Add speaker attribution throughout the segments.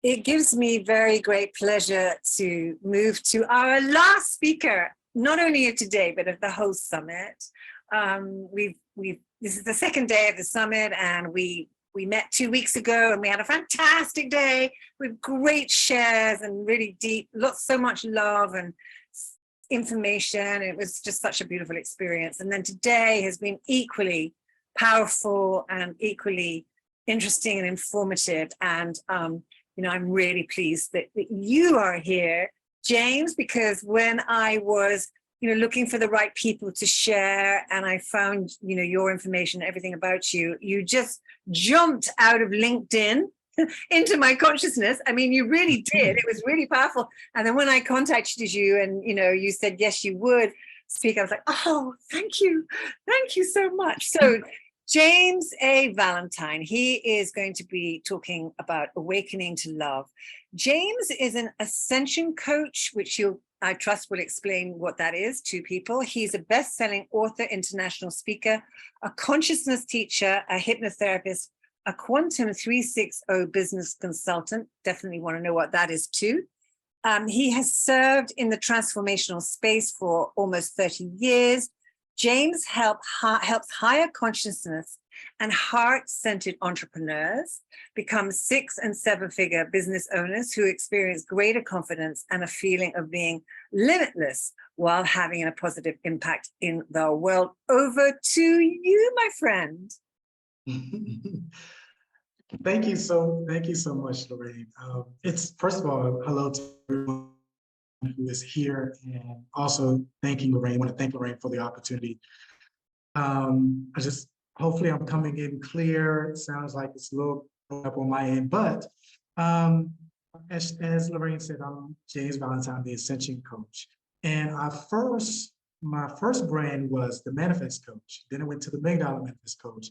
Speaker 1: It gives me very great pleasure to move to our last speaker, not only of today, but of the whole summit. This is the second day of the summit, and we met 2 weeks ago, and we had a fantastic day with great shares and really deep, so much love and information. It was just such a beautiful experience. And then today has been equally powerful and equally interesting and informative. And I'm really pleased that you are here, James, because when I was looking for the right people to share, and I found your information, everything about you, you just jumped out of LinkedIn into my consciousness. I mean, you really did. It was really powerful. And then when I contacted you and you said yes you would speak, I was like, oh, thank you so much. So James A. Valentine, he is going to be talking about awakening to love. James is an Ascension Coach, which I trust will explain what that is to people. He's a best-selling author, international speaker, a consciousness teacher, a hypnotherapist, a Quantum360 Business Consultant. Definitely want to know what that is too. He has served in the transformational space for almost 30 years. James helps higher consciousness and heart-centered entrepreneurs become 6- and 7-figure business owners who experience greater confidence and a feeling of being limitless while having a positive impact in the world. Over to you, my friend.
Speaker 2: Thank you so much, Lorraine. It's first of all, hello to everyone who is here, and also thanking Lorraine. I want to thank Lorraine for the opportunity. Hopefully I'm coming in clear. It sounds like it's a little up on my end, but as Lorraine said, I'm James Valentine, the Ascension Coach. And my first brand was the Manifest Coach. Then I went to the $1 Million Manifest Coach.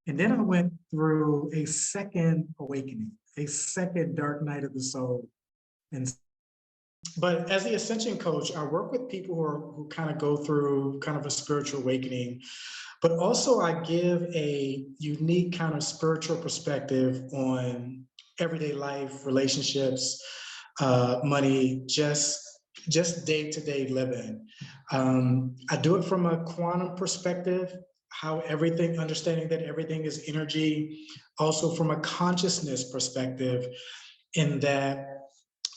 Speaker 2: And then I went through a second awakening, a second dark night of the soul. But as the Ascension Coach, I work with people who kind of go through kind of a spiritual awakening, but also I give a unique kind of spiritual perspective on everyday life, relationships, money, just day-to-day living. I do it from a quantum perspective, understanding that everything is energy, also from a consciousness perspective, in that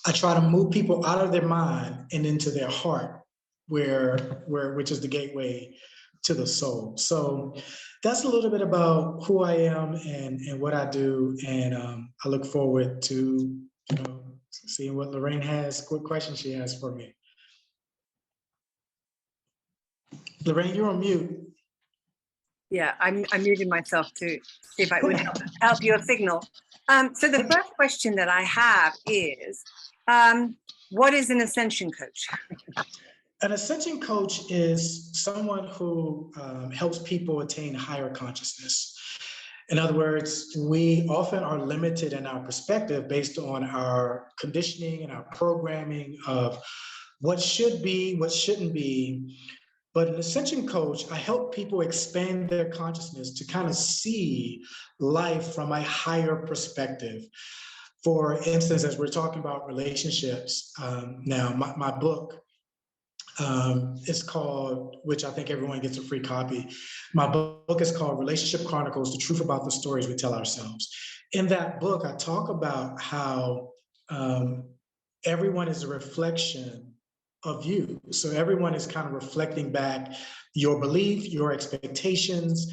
Speaker 2: I try to move people out of their mind and into their heart, which is the gateway to the soul. So that's a little bit about who I am and what I do. And I look forward to seeing what Lorraine has, what questions she has for me. Lorraine, you're on mute.
Speaker 1: Yeah, I'm muting myself to see if I would help your signal. So the first question that I have is, what is an Ascension Coach?
Speaker 2: An Ascension Coach is someone who helps people attain higher consciousness. In other words, we often are limited in our perspective based on our conditioning and our programming of what should be, what shouldn't be. But an Ascension Coach, I help people expand their consciousness to kind of see life from a higher perspective. For instance, as we're talking about relationships, now my book is called, which I think everyone gets a free copy. My book is called Relationship Chronicles, The Truth About the Stories We Tell Ourselves. In that book, I talk about how everyone is a reflection of you. So everyone is kind of reflecting back your belief, your expectations.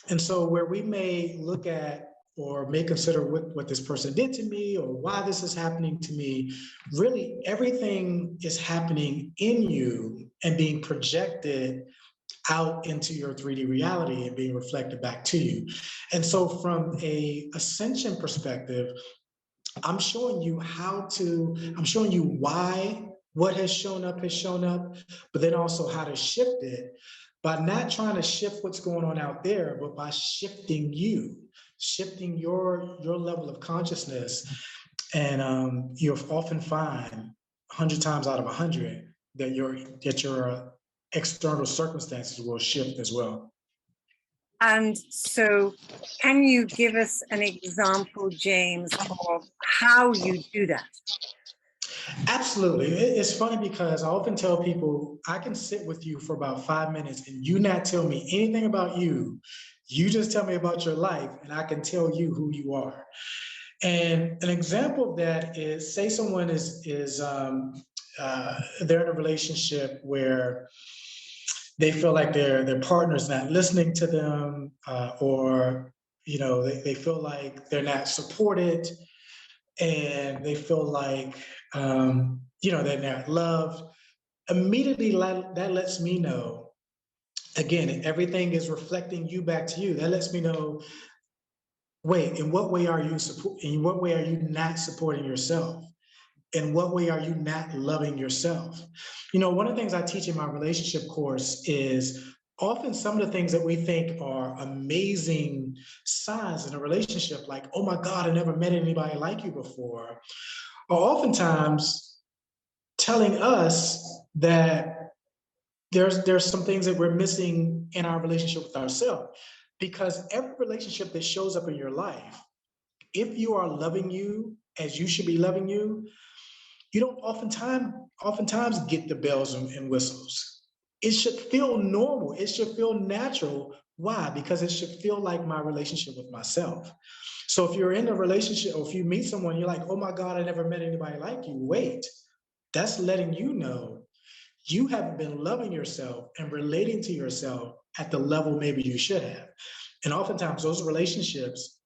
Speaker 2: And so where we may look at or may consider what this person did to me or why this is happening to me, really everything is happening in you and being projected out into your 3D reality and being reflected back to you. And so from a ascension perspective, I'm showing you why what has shown up, but then also how to shift it by not trying to shift what's going on out there, but by shifting your level of consciousness. And you'll often find 100 times out of 100 that your external circumstances will shift as well.
Speaker 1: And so can you give us an example, James, of how you do that?
Speaker 2: Absolutely. It's funny because I often tell people I can sit with you for about 5 minutes and you not tell me anything about you. You just tell me about your life and I can tell you who you are. And an example of that is, say someone is they're in a relationship where they feel like their partner's not listening to them, or they feel like they're not supported, and they feel like they're not loved. Immediately, that lets me know. Again, everything is reflecting you back to you. That lets me know. Wait, in what way are you in what way are you not supporting yourself? In what way are you not loving yourself? One of the things I teach in my relationship course is often some of the things that we think are amazing signs in a relationship, like, oh my God, I never met anybody like you before, are oftentimes telling us that there's some things that we're missing in our relationship with ourselves. Because every relationship that shows up in your life, if you are loving you as you should be loving you don't oftentimes get the bells and whistles. It should feel normal. It should feel natural. Why? Because it should feel like my relationship with myself. So if you're in a relationship, or if you meet someone, you're like, oh my God, I never met anybody like you. Wait, that's letting you know you haven't been loving yourself and relating to yourself at the level maybe you should have. And oftentimes those relationships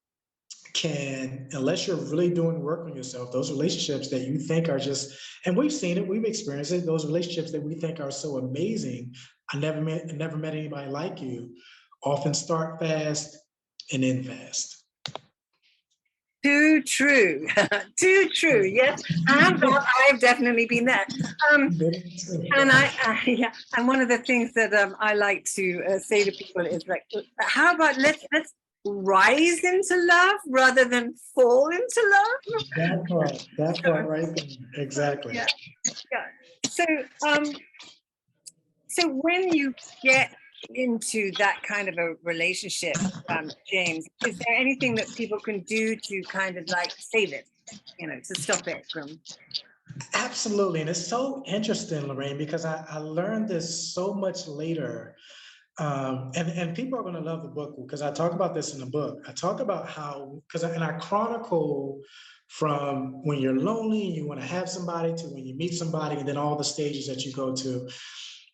Speaker 2: can, unless you're really doing work on yourself, those relationships that you think are just, and we've seen it, we've experienced it, those relationships that we think are so amazing, I never met anybody like you, often start fast and end fast.
Speaker 1: Too true. Too true. Yes, I've definitely been there. And yeah, and one of the things that I like to say to people is like, how about let's rise into love rather than fall into love.
Speaker 2: That part right there. Exactly.
Speaker 1: Yeah. So so when you get into that kind of a relationship, James, is there anything that people can do to kind of like save it, to stop it from?
Speaker 2: Absolutely. And it's so interesting, Lorraine, because I learned this so much later. And people are going to love the book because I talk about this in the book. I talk about how, and I chronicle from when you're lonely and you want to have somebody to when you meet somebody, and then all the stages that you go to.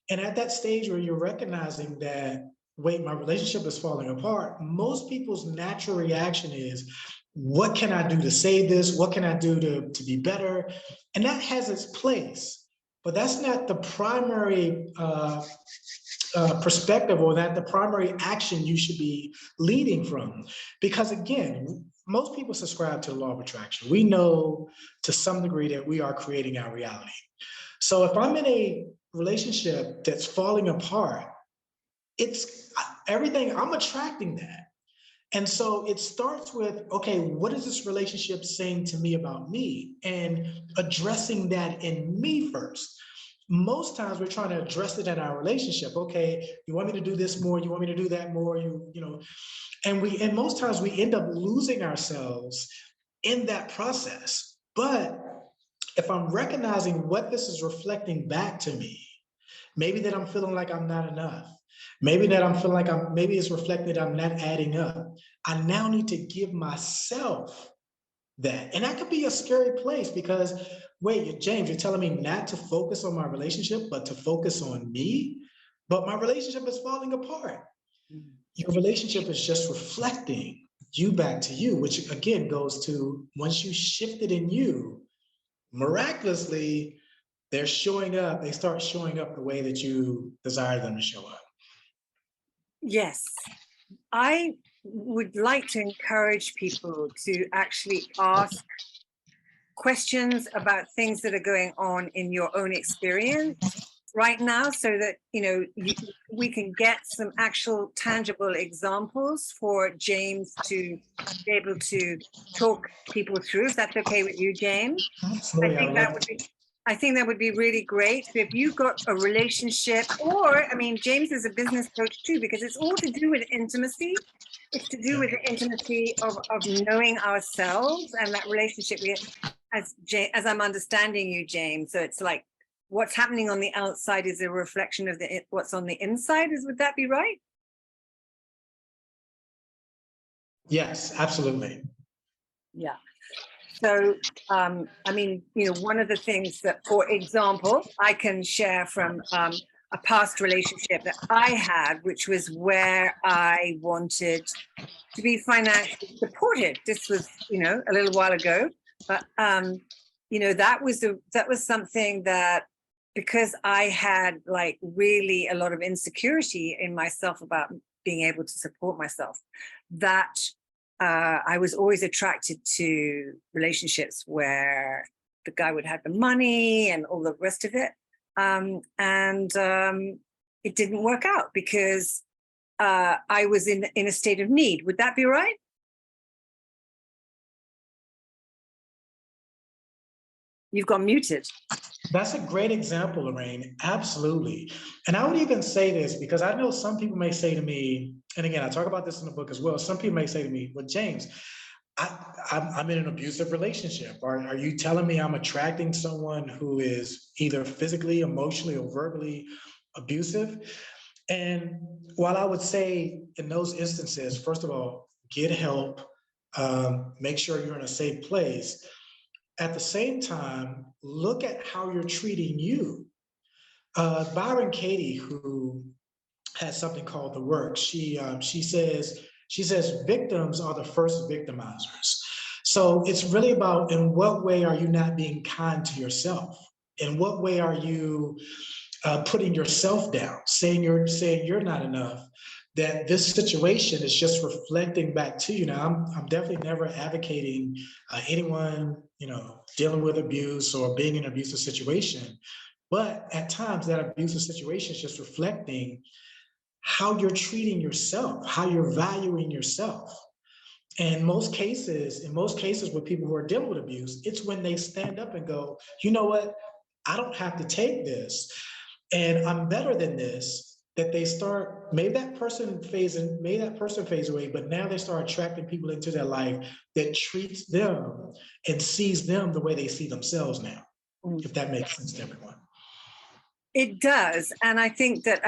Speaker 2: And at that stage where you're recognizing that, wait, my relationship is falling apart, most people's natural reaction is, what can I do to save this? What can I do to be better? And that has its place, but that's not the primary perspective, or that the primary action you should be leading from. Because again, most people subscribe to the law of attraction. We know to some degree that we are creating our reality. So if I'm in a relationship that's falling apart, it's everything, I'm attracting that. And so it starts with, okay, what is this relationship saying to me about me? And addressing that in me first. Most times we're trying to address it in our relationship. Okay, you want me to do this more, you want me to do that more, and most times we end up losing ourselves in that process. But if I'm recognizing what this is reflecting back to me, maybe that I'm feeling like I'm not enough. Maybe that I'm feeling like maybe it's reflected I'm not adding up. I now need to give myself that. And that could be a scary place because, wait, James, you're telling me not to focus on my relationship, but to focus on me? But my relationship is falling apart. Your relationship is just reflecting you back to you, which again goes to, once you shift it in you, miraculously, they start showing up the way that you desire them to show up.
Speaker 1: Yes, I would like to encourage people to actually ask questions about things that are going on in your own experience right now, so that we can get some actual tangible examples for James to be able to talk people through, if that's okay with you, James.
Speaker 2: Absolutely.
Speaker 1: I think that would be I think that would be really great. So if you've got a relationship, or, I mean, James is a business coach too, because it's all to do with intimacy. It's to do with the intimacy of knowing ourselves and that relationship. As I'm understanding you, James, so it's like what's happening on the outside is a reflection of what's on the inside. Would that be right?
Speaker 2: Yes, absolutely.
Speaker 1: Yeah. So, I mean, one of the things that, for example, I can share from a past relationship that I had, which was where I wanted to be financially supported. This was, a little while ago, but, that was something that, because I had like really a lot of insecurity in myself about being able to support myself, that I was always attracted to relationships where the guy would have the money and all the rest of it. It didn't work out because I was in a state of need. Would that be right? You've gone muted.
Speaker 2: That's a great example, Lorraine. Absolutely. And I would even say this because I know some people may say to me, and again, I talk about this in the book as well. Some people may say to me, well, James, I'm in an abusive relationship. Are you telling me I'm attracting someone who is either physically, emotionally, or verbally abusive? And while I would say in those instances, first of all, get help, make sure you're in a safe place. At the same time, look at how you're treating you. Byron Katie, who has something called the work, she says victims are the first victimizers. So it's really about, in what way are you not being kind to yourself? In what way are you putting yourself down, saying you're not enough? That this situation is just reflecting back to you. Now, I'm definitely never advocating anyone, dealing with abuse or being in an abusive situation. But at times, that abusive situation is just reflecting how you're treating yourself, how you're valuing yourself. And in most cases with people who are dealing with abuse, it's when they stand up and go, you know what? I don't have to take this, and I'm better than this. That they start, maybe that person fades away, but now they start attracting people into their life that treats them and sees them the way they see themselves now, if that makes sense to everyone.
Speaker 1: It does. And I think that,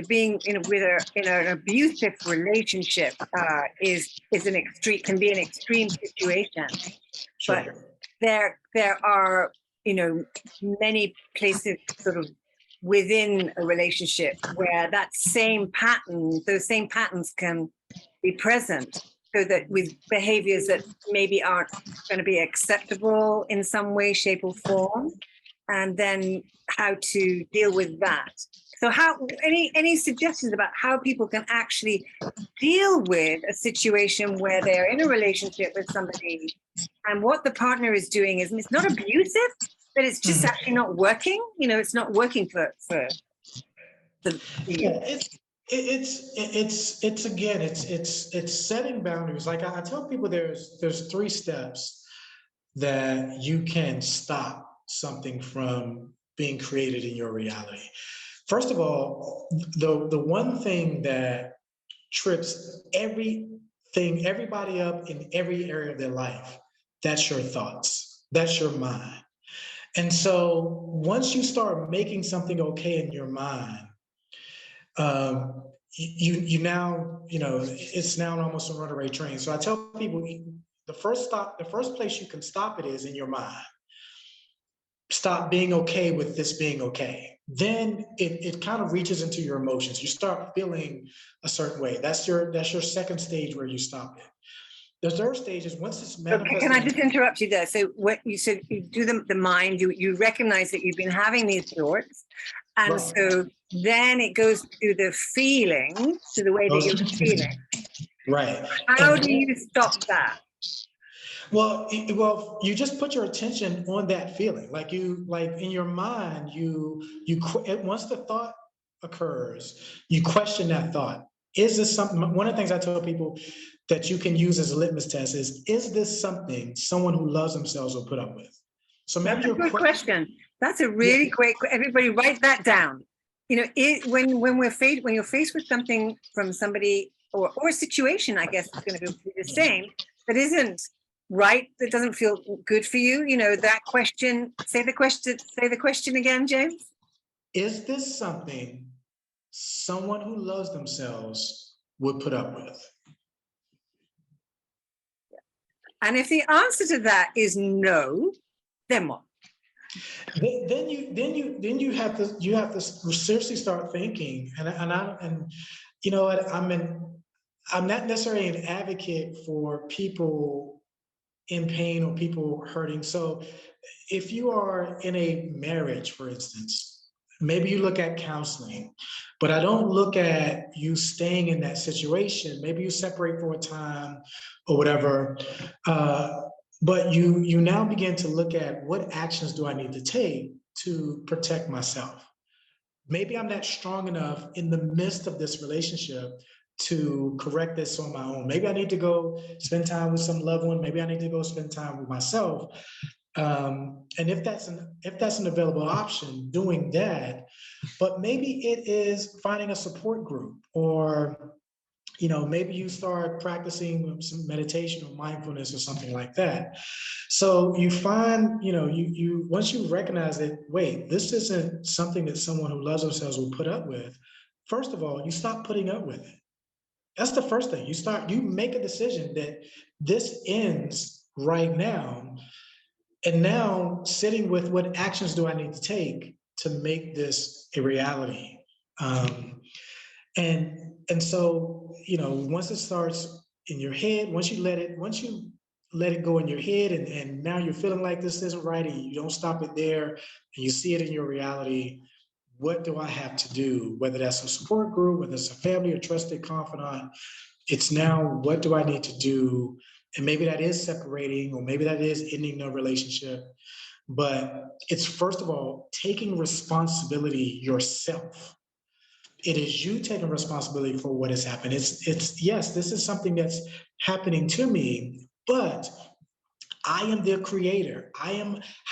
Speaker 1: being in an abusive relationship can be an extreme situation.
Speaker 2: Sure.
Speaker 1: But there are, many places sort of within a relationship where those same patterns can be present, so that with behaviors that maybe aren't going to be acceptable in some way, shape, or form, and then how to deal with that. So any suggestions about how people can actually deal with a situation where they're in a relationship with somebody and what the partner is doing is, it's not abusive, but it's just actually not working. It's not working for the
Speaker 2: yeah, it's setting boundaries. Like I tell people, there's 3 steps that you can stop something from being created in your reality. First of all, the one thing that trips everybody up in every area of their life, that's your thoughts, that's your mind. And so once you start making something okay in your mind, you now, it's now almost a runaway train. So I tell people, the first place you can stop it is in your mind. Stop being okay with this being okay. Then it kind of reaches into your emotions. You start feeling a certain way. That's your second stage where you stop it. The third stage is once it's manifested.
Speaker 1: Okay, can I just interrupt you there? So what you said, you do the mind, you recognize that you've been having these thoughts. And right. So then it goes to the feeling, to the way that you're feeling.
Speaker 2: Right.
Speaker 1: How do you stop that?
Speaker 2: Well, you just put your attention on that feeling. Like in your mind, once the thought occurs, you question that thought. Is this something? One of the things I tell people that you can use as a litmus test is this something someone who loves themselves will put up with? So
Speaker 1: That's
Speaker 2: maybe
Speaker 1: a
Speaker 2: your
Speaker 1: good
Speaker 2: question.
Speaker 1: question. That's a really great. Everybody, write that down. You know, when you're faced with something from somebody or a situation, I guess it's going to be the same. That isn't right. That doesn't feel good for you. You know, that question. Say the question. Say the question again, James.
Speaker 2: Is this something someone who loves themselves would put up with?
Speaker 1: And if the answer to that is no, then what?
Speaker 2: Then you have to seriously start thinking. And you know what, I'm not necessarily an advocate for people in pain or people hurting. So if you are in a marriage, for instance, maybe you look at counseling, but I don't look at you staying in that situation. Maybe you separate for a time or whatever. But you now begin to look at what actions do I need to take to protect myself. Maybe I'm not strong enough in the midst of this relationship to correct this on my own. Maybe I need to go spend time with some loved one. Maybe I need to go spend time with myself. And if that's an available option, doing that. But maybe it is finding a support group, or maybe you start practicing some meditation or mindfulness or something like that. So you find, you once you recognize that, wait, this isn't something that someone who loves themselves will put up with. First of all, you stop putting up with it. That's the first thing. You make a decision that this ends right now. And now sitting with what actions do I need to take to make this a reality? And so, once it starts in your head, once you let it go in your head, and now you're feeling like this isn't right, and you don't stop it there, and you see it in your reality, what do I have to do? Whether that's a support group, whether it's a family or trusted confidant, it's now, what do I need to do? And maybe that is separating, or maybe that is ending the relationship. But it's, first of all, taking responsibility yourself. It is you taking responsibility for what has happened. It's yes, this is something that's happening to me, but I am the creator.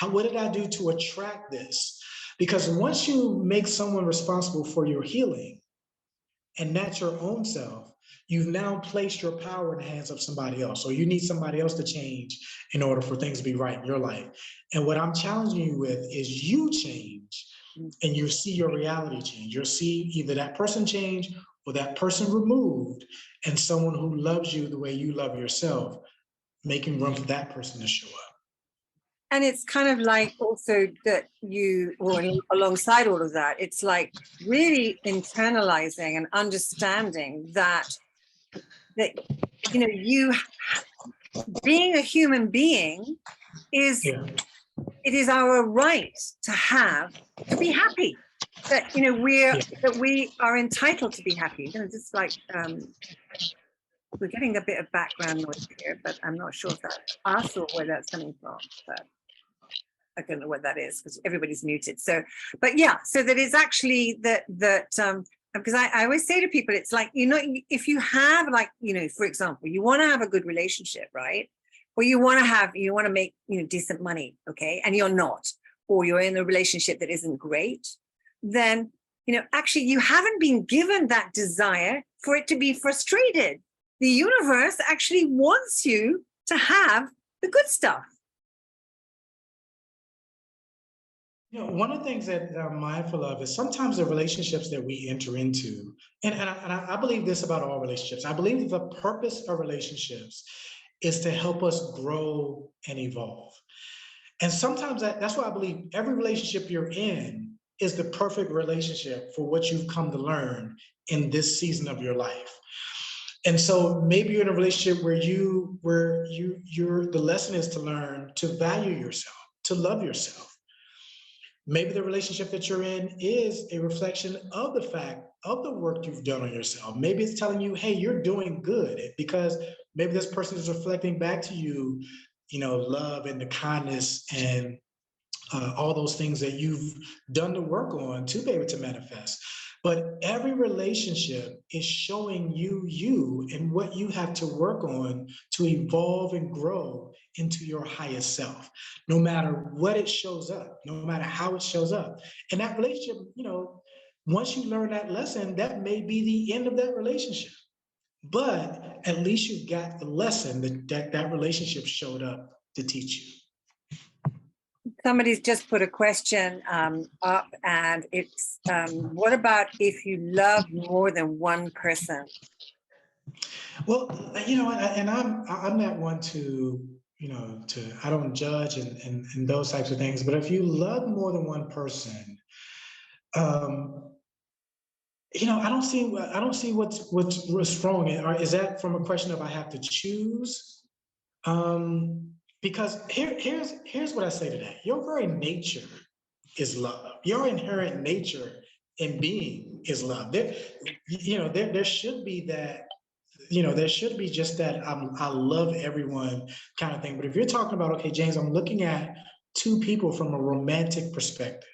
Speaker 2: What did I do to attract this? Because once you make someone responsible for your healing, and not your own self, you've now placed your power in the hands of somebody else. Or you need somebody else to change in order for things to be right in your life. And what I'm challenging you with is you change, and you see your reality change. You'll see either that person change or that person removed, and someone who loves you the way you love yourself, making room for that person to show up.
Speaker 1: And it's kind of like also that or alongside all of that, it's like really internalizing and understanding that you being a human being is, it is our right to be happy. That we are entitled to be happy. Just like we're getting a bit of background noise here, but I'm not sure if that's us or where that's coming from. But I don't know what that is because everybody's muted. So, but yeah, so that is actually that because I always say to people, it's like, if you have, like, for example, you want to have a good relationship, right? Or you want to make, decent money, okay? And you're not, or you're in a relationship that isn't great, then, actually you haven't been given that desire for it to be frustrated. The universe actually wants you to have the good stuff.
Speaker 2: One of the things that I'm mindful of is sometimes the relationships that we enter into, and I believe this about all relationships. I believe the purpose of relationships is to help us grow and evolve. And sometimes that's why I believe every relationship you're in is the perfect relationship for what you've come to learn in this season of your life. And so maybe you're in a relationship where the lesson is to learn to value yourself, to love yourself. Maybe the relationship that you're in is a reflection of the fact of the work you've done on yourself. Maybe it's telling you, hey, you're doing good, because maybe this person is reflecting back to you, love and the kindness and all those things that you've done the work on to be able to manifest. But every relationship is showing you you and what you have to work on to evolve and grow into your highest self, no matter what it shows up, no matter how it shows up. And that relationship, once you learn that lesson, that may be the end of that relationship. But at least you got the lesson that relationship showed up to teach you.
Speaker 1: Somebody's just put a question up, and it's what about if you love more than one person?
Speaker 2: Well, and I'm not one to, I don't judge and those types of things. But if you love more than one person, I don't see what's wrong. Or is that from a question of I have to choose? Because here's what I say to that. Your very nature is love. Your inherent nature in being is love. There should be that. There should be just that I love everyone kind of thing. But if you're talking about, okay, James, I'm looking at two people from a romantic perspective.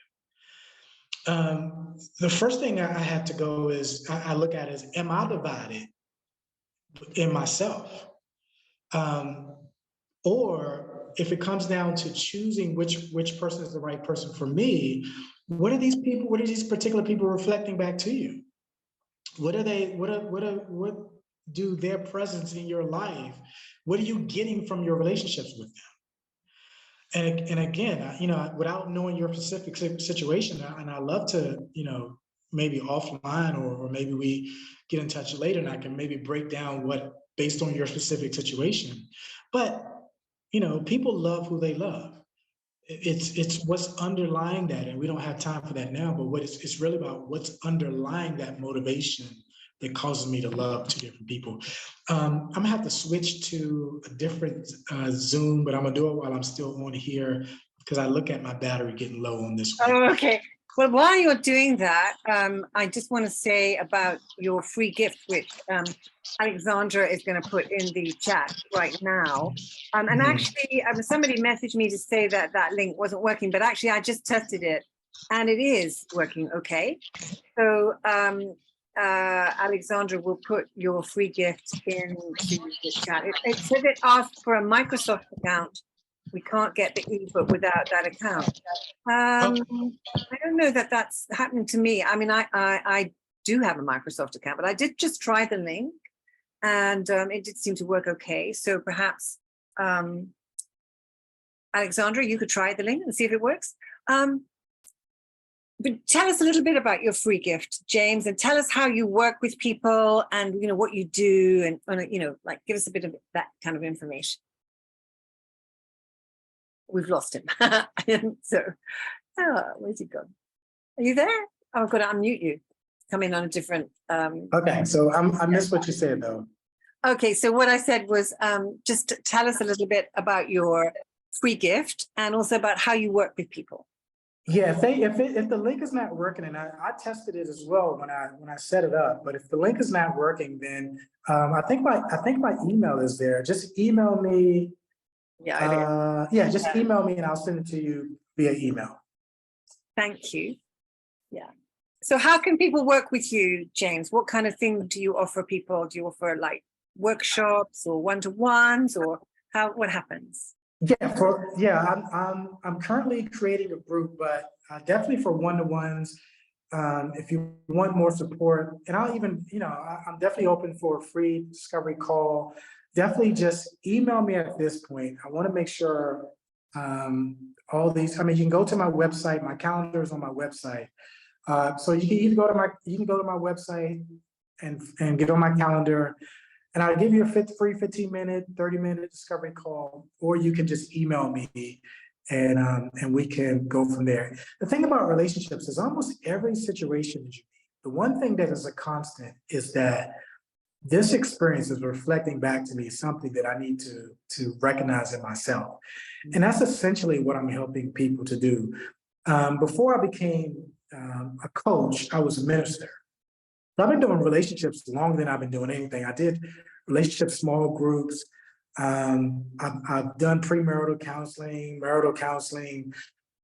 Speaker 2: The first thing I have to go is I look at is, am I divided in myself? Or if it comes down to choosing which person is the right person for me, what are these particular people reflecting back to you? What do their presence in your life, what are you getting from your relationships with them? And again, without knowing your specific situation, and I love to, maybe offline or maybe we get in touch later and I can maybe break down what based on your specific situation. But, people love who they love. It's what's underlying that, and we don't have time for that now, but it's really about what's underlying that motivation that causes me to love two different people. I'm gonna have to switch to a different Zoom, but I'm gonna do it while I'm still on here because I look at my battery getting low on this one.
Speaker 1: Oh, okay. Well, while you're doing that, I just want to say about your free gift, which Alexandra is going to put in the chat right now. And actually, somebody messaged me to say that that link wasn't working, but actually I just tested it and it is working okay. So Alexandra will put your free gift into the chat. It said it asked for a Microsoft account. We can't get the ebook without that account. I don't know that that's happened to me. I mean, I do have a Microsoft account, but I did just try the link and it did seem to work okay. So perhaps, Alexandra, you could try the link and see if it works. But tell us a little bit about your free gift, James, and tell us how you work with people and, what you do and, like give us a bit of that kind of information. We've lost him. So, where's he gone? Are you there? Oh, I've got to unmute you. Come in on a different.
Speaker 2: Okay, so I missed what you said though.
Speaker 1: Okay, so what I said was just tell us a little bit about your free gift and also about how you work with people.
Speaker 2: Yeah, if the link is not working, and I tested it as well when I set it up, but if the link is not working, then I think my email is there. Just email me. Yeah, just email me and I'll send it to you via email.
Speaker 1: Thank you. Yeah. So how can people work with you, James? What kind of thing do you offer people? Do you offer like workshops or one-to-ones, or what happens?
Speaker 2: Yeah, I'm currently creating a group, but definitely for one-to-ones. If you want more support, and I'll even, I'm definitely open for a free discovery call. Definitely just email me at this point. I want to make sure all these, you can go to my website, my calendar is on my website. So you can either go to my website and get on my calendar, and I'll give you a free 15-minute, 30-minute discovery call, or you can just email me and we can go from there. The thing about relationships is almost every situation is unique. The one thing that is a constant is that this experience is reflecting back to me something that I need to recognize in myself. And that's essentially what I'm helping people to do. Before I became a coach, I was a minister. So I've been doing relationships longer than I've been doing anything. I did relationship small groups. I've done premarital counseling, marital counseling.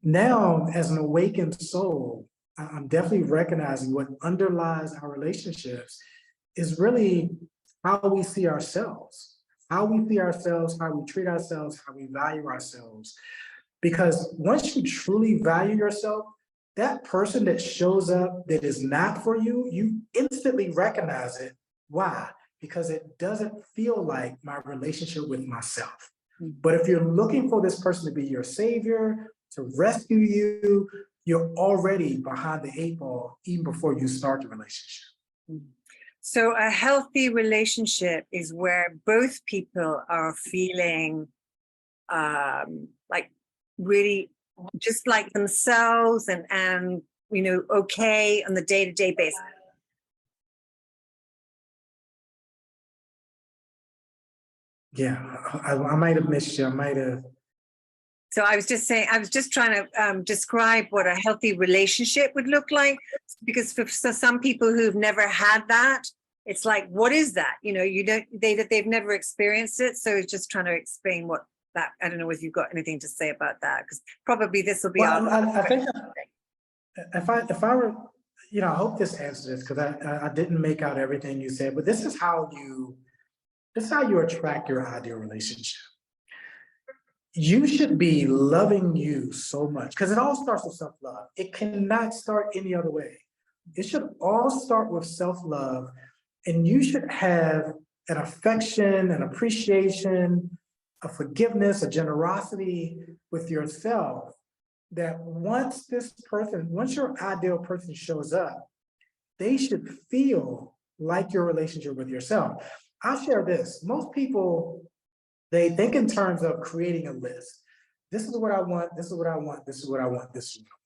Speaker 2: Now, as an awakened soul, I'm definitely recognizing what underlies our relationships is really how we see ourselves, how we treat ourselves, how we value ourselves. Because once you truly value yourself, that person that shows up that is not for you, you instantly recognize it. Why? Because it doesn't feel like my relationship with myself. But if you're looking for this person to be your savior, to rescue you, you're already behind the 8 ball even before you start the relationship.
Speaker 1: So a healthy relationship is where both people are feeling like really just like themselves and you know, okay on the day-to-day basis.
Speaker 2: Yeah, I might have missed you. I might have.
Speaker 1: So I was just saying, I was just trying to describe what a healthy relationship would look like, because for some people who've never had that, it's like, what is that? You know, they've never experienced it. So it's just trying to explain what that, I don't know if you've got anything to say about that, because probably this will be
Speaker 2: I think if I were, you know, I hope this answers this, because I didn't make out everything you said, but this is how you attract your ideal relationship. You should be loving you so much, because it all starts with self-love. It cannot start any other way. It should all start with self-love, and you should have an affection, an appreciation, a forgiveness, a generosity with yourself, that once your ideal person shows up, they should feel like your relationship with yourself. I'll share this. Most people, they think in terms of creating a list. This is what I want, this is what I want, this is what I want, this is what I want.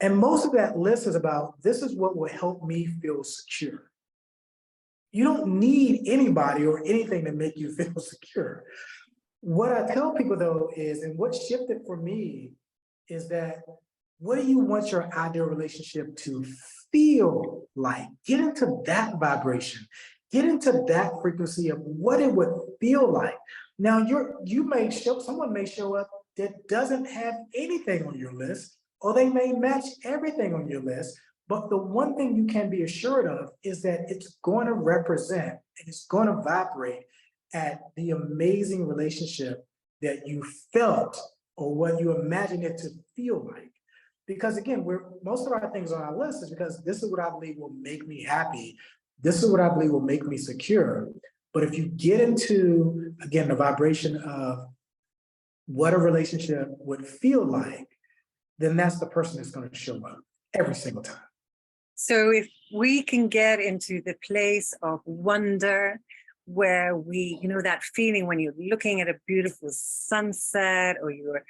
Speaker 2: And most of that list is about, this is what will help me feel secure. You don't need anybody or anything to make you feel secure. What I tell people though is, and what shifted for me is that, what do you want your ideal relationship to feel like? Get into that vibration. Get into that frequency of what it would feel like. Now, someone may show up that doesn't have anything on your list, or they may match everything on your list. But the one thing you can be assured of is that it's going to represent and it's going to vibrate at the amazing relationship that you felt or what you imagine it to feel like. Because again, most of our things on our list is because this is what I believe will make me happy. This is what I believe will make me secure. But if you get into, again, the vibration of what a relationship would feel like, then that's the person that's going to show up every single time.
Speaker 1: So if we can get into the place of wonder, where we, you know, that feeling when you're looking at a beautiful sunset, or you're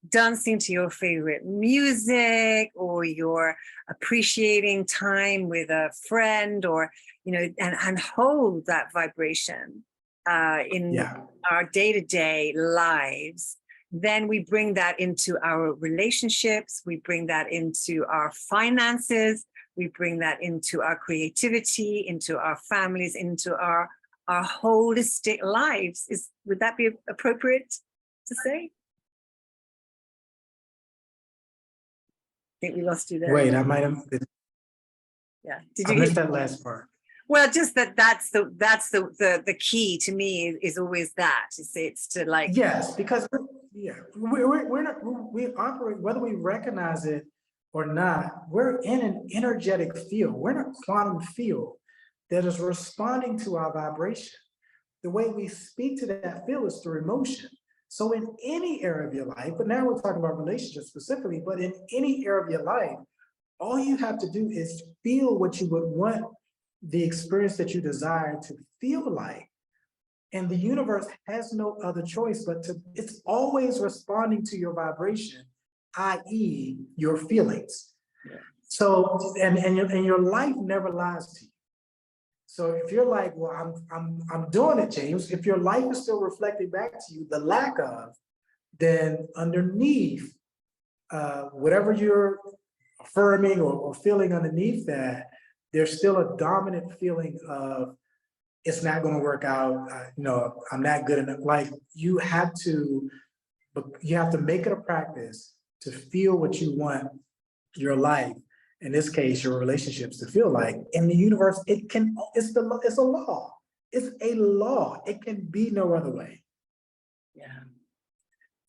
Speaker 1: dancing to your favorite music, or you're appreciating time with a friend, or, you know, and hold that vibration in our day-to-day lives, then we bring that into our relationships, we bring that into our finances, we bring that into our creativity, into our families, into our holistic lives. Would that be appropriate to say? I think we lost you there.
Speaker 2: Wait, I might have.
Speaker 1: Yeah.
Speaker 2: I missed that last part.
Speaker 1: Well, just that's the key to me is always that. It's to like.
Speaker 2: Yes, because we operate, whether we recognize it or not, we're in an energetic field. We're in a quantum field that is responding to our vibration. The way we speak to that field is through emotion. So in any area of your life, but now we're talking about relationships specifically, but in any area of your life, all you have to do is feel what you would want the experience that you desire to feel like. And the universe has no other choice but it's always responding to your vibration, i.e. your feelings. Yeah. So, and your life never lies to you. So if you're like, well, I'm doing it, James, if your life is still reflecting back to you the lack of, then underneath whatever you're affirming or feeling underneath that, there's still a dominant feeling of it's not going to work out. I'm not good enough. Like you have to make it a practice to feel what you want your life in this case, your relationships to feel like in the universe, it's a law. It's a law. It can be no other way.
Speaker 1: Yeah.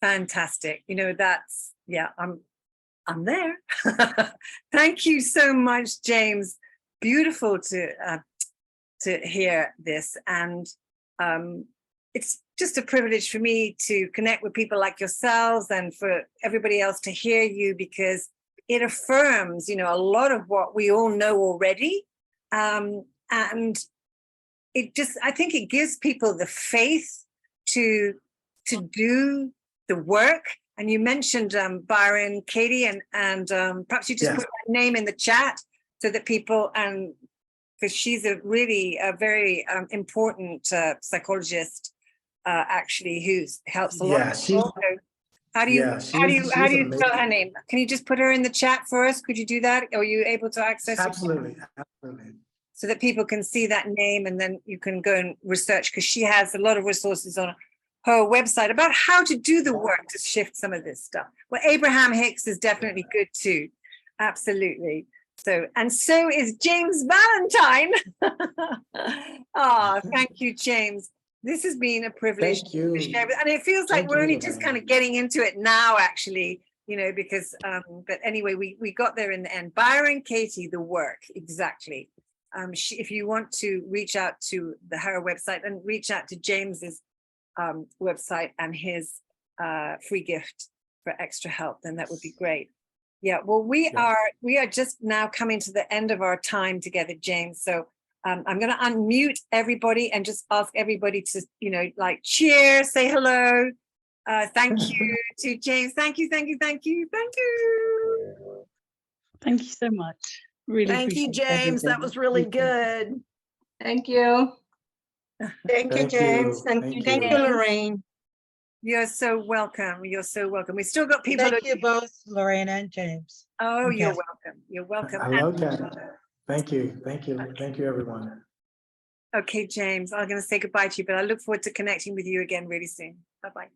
Speaker 1: Fantastic. You know, that's, yeah, I'm there. Thank you so much, James. Beautiful to hear this. And it's just a privilege for me to connect with people like yourselves and for everybody else to hear you, because it affirms, you know, a lot of what we all know already. And it just, I think it gives people the faith to do the work. And you mentioned Byron, Katie, and perhaps you just put that name in the chat so that people, and because she's a really very important psychologist, actually, who helps a lot.
Speaker 2: Yeah,
Speaker 1: How do you spell her name? Can you just put her in the chat for us? Could you do that? Are you able to access it?
Speaker 2: Absolutely.
Speaker 1: So that people can see that name, and then you can go and research, because she has a lot of resources on her website about how to do the work to shift some of this stuff. Well, Abraham Hicks is definitely good too. Absolutely. So, and so is James Valentine. Thank you, James. This has been a privilege to share with, and it feels like we're only just kind of getting into it now, actually, you know, because, but anyway, we got there in the end. Byron, Katie, the work, exactly. If you want to reach out to her website and reach out to James's website and his free gift for extra help, then that would be great. Yeah, well, we are just now coming to the end of our time together, James. So I'm going to unmute everybody and just ask everybody to, you know, like cheer, say hello. Thank you to James. Thank you. Thank you
Speaker 3: so much. Really
Speaker 4: thank you, James. That was really good.
Speaker 5: Thank you.
Speaker 4: Thank you, James. Thank you, Lorraine.
Speaker 1: You're so welcome. You're so welcome. We still got people.
Speaker 6: Thank you both, Lorraine and James.
Speaker 1: Oh, you're welcome. You're welcome.
Speaker 2: I love that. Thank you, everyone.
Speaker 1: Okay, James, I'm going to say goodbye to you, but I look forward to connecting with you again really soon. Bye-bye.